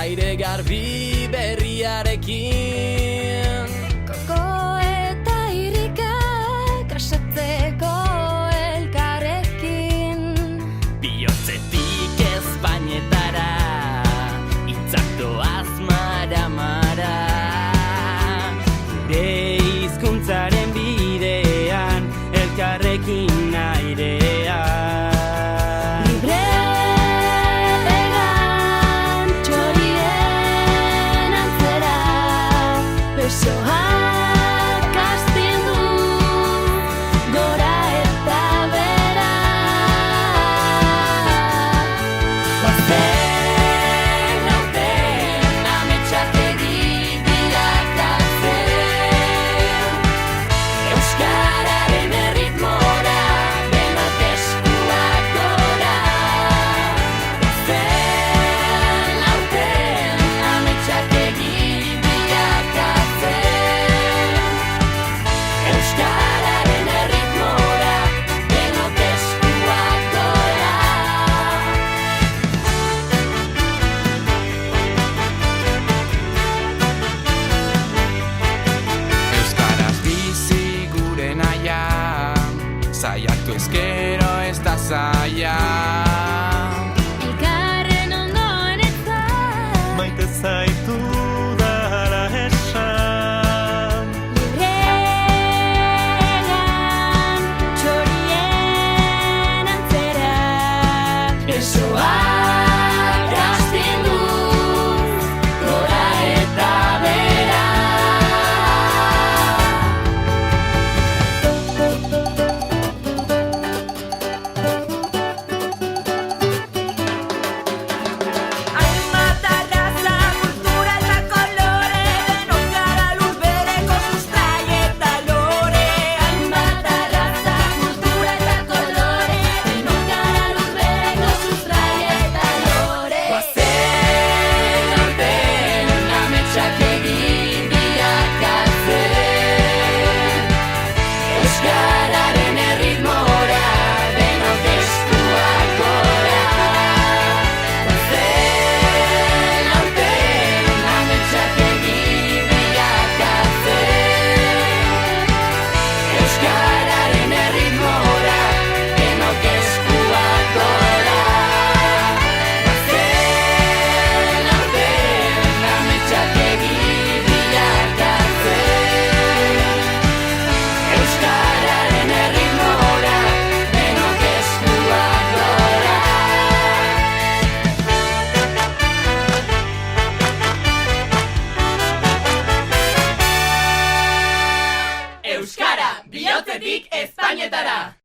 Aire garbi berriarekin Koko eta irikak asatzeko elkarrekin Bihotzetik Espainetara hitzak doaz mara-mara Gure hizkuntzaren bidean elkarrekin airean Besoak astindu gora eta bera Goazen aurten ametsak bilakatzen Euskararen erritmora denok eskuak gora Goazen aurten ametsak Euskararen erritmora denok eskuak gora Euskaraz bizi gure naia Saiatu ezkero ez da zaila Elkarren ondoan ez da Maite zaitu dara esan Besoak astindu gora eta bera Hainbat arraza, kultura eta kolore denok gara lur bereko sustrai eta lore Hainbat arraza, kultura eta kolore denok gara lur bereko sustrai eta lore Goazen aurten ametsak bilakatzen Euskararen erritmora denok eskuak gora Goazen aurten ametsak bilakatzen Euskararen erritmora denok eskuak gora Goazen aurten ametsak bilakatzen Euskararen erritmora denok eskuak gora Euskara, bihotzetik Espainetara!